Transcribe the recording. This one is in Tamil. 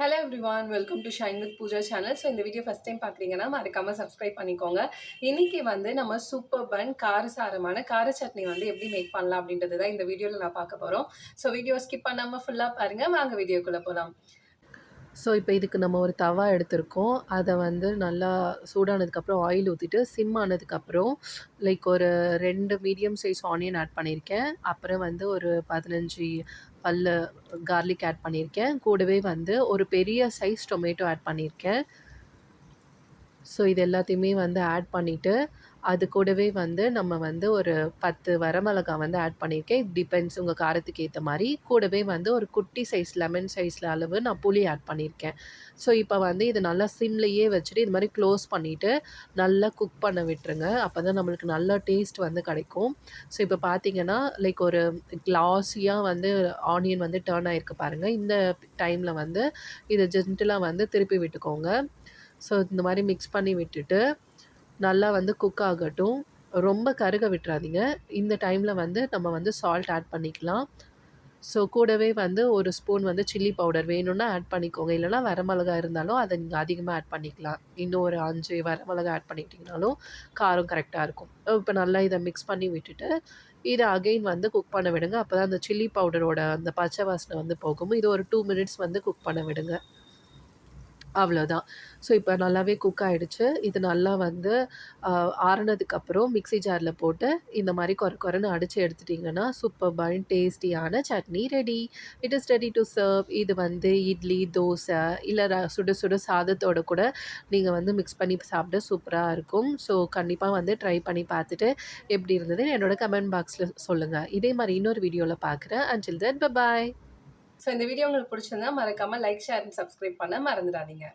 Hello everyone, welcome to shine with Pooja channel. So இந்த வீடியோ ஃபஸ்ட் டைம் பார்க்குறீங்கன்னா மறக்காமல் சப்ஸ்கிரைப் பண்ணிக்கோங்க. இன்றைக்கி வந்து நம்ம சூப்பர் பன் காரசாரமான கார சட்னி வந்து எப்படி மேக் பண்ணலாம் அப்படின்றது தான் இந்த வீடியோவில் நான் பார்க்க போகிறோம். ஸோ வீடியோ ஸ்கிப் பண்ணாமல் ஃபுல்லாக பாருங்கள். வாங்க வீடியோக்குள்ளே போகலாம். ஸோ இப்போ இதுக்கு நம்ம ஒரு தவா எடுத்திருக்கோம். அதை வந்து நல்லா சூடானதுக்கப்புறம் ஆயில் ஊற்றிட்டு சிம் ஆனதுக்கப்புறம் ஒரு 2 மீடியம் சைஸ் ஆனியன் ஆட் பண்ணியிருக்கேன். அப்புறம் வந்து ஒரு 15 பல்லு கார்லிக் ஆட் பண்ணியிருக்கேன். கூடவே வந்து ஒரு பெரிய சைஸ் டொமேட்டோ ஆட் பண்ணியிருக்கேன். ஸோ இது எல்லாத்தையுமே வந்து ஆட் பண்ணிவிட்டு, அது கூடவே வந்து நம்ம வந்து ஒரு 10 வரமிளகா வந்து ஆட் பண்ணியிருக்கேன். இட் டிபெண்ட்ஸ் உங்கள் காரத்துக்கு ஏற்ற மாரி. கூடவே வந்து ஒரு குட்டி சைஸ் லெமன் சைஸில் அளவு நான் புளி ஆட் பண்ணியிருக்கேன். ஸோ இப்போ வந்து இது நல்லா சிம்லேயே வச்சுட்டு இது மாரி க்ளோஸ் பண்ணிவிட்டு நல்லா குக் பண்ண விட்டுருங்க. அப்போ தான் நம்மளுக்கு நல்ல டேஸ்ட் வந்து கிடைக்கும். ஸோ இப்போ பார்த்தீங்கன்னா ஒரு கிளாஸியாக வந்து ஆனியன் வந்து டர்ன் ஆகிருக்கு பாருங்கள். இந்த டைமில் வந்து இதை ஜென்டிலாக வந்து திருப்பி விட்டுக்கோங்க. ஸோ இந்த மாதிரி மிக்ஸ் பண்ணி விட்டுட்டு நல்லா வந்து குக் ஆகட்டும். ரொம்ப கருக விட்டுறாதீங்க. இந்த டைமில் வந்து நம்ம வந்து சால்ட் ஆட் பண்ணிக்கலாம். ஸோ கூடவே வந்து ஒரு ஸ்பூன் வந்து சில்லி பவுடர் வேணும்னா ஆட் பண்ணிக்கோங்க. இல்லைனா வரமிளகா இருந்தாலும் அதை நீங்கள் அதிகமாக ஆட் பண்ணிக்கலாம். இன்னும் ஒரு 5 வரமிளகா ஆட் பண்ணிக்கிட்டிங்கனாலும் காரம் கரெக்டாக இருக்கும். இப்போ நல்லா இதை மிக்ஸ் பண்ணி விட்டுட்டு இதை அகெயின் வந்து குக் பண்ண விடுங்க. அப்போ தான் அந்த சில்லி பவுடரோட அந்த பச்சை வாசனை வந்து போகும். இது ஒரு 2 மினிட்ஸ் வந்து குக் பண்ண விடுங்க. அவ்வளோதான். ஸோ இப்போ நல்லாவே குக் ஆயிடுச்சு. இது நல்லா வந்து ஆறுனதுக்கப்புறம் மிக்ஸி ஜாரில் போட்டு இந்த மாரி கொர கொரன்னு அடிச்சு எடுத்துட்டிங்கன்னா, சூப்பர்பான டேஸ்டியான chutney ready. It is ready to serve. இது வந்து இட்லி, தோசை இல்ல சுட சுட சாதத்தோட கூட நீங்க வந்து மிக்ஸ் பண்ணி சாப்பிட சூப்பரா இருக்கும். ஸோ கண்டிப்பா வந்து ட்ரை பண்ணி பார்த்துட்டு எப்படி இருந்ததுன்னு என்னோட கமெண்ட் பாக்ஸ்ல சொல்லுங்க. இதே மாரி இன்னொரு வீடியோல பார்க்குறேன். Until then bye bye. So இந்த வீடியோ உங்களுக்கு பிடிச்சிருந்தா மறக்காமல் லைக், ஷேர் அண்ட் சப்ஸ்கிரைப் பண்ண மறந்துடாதீங்க.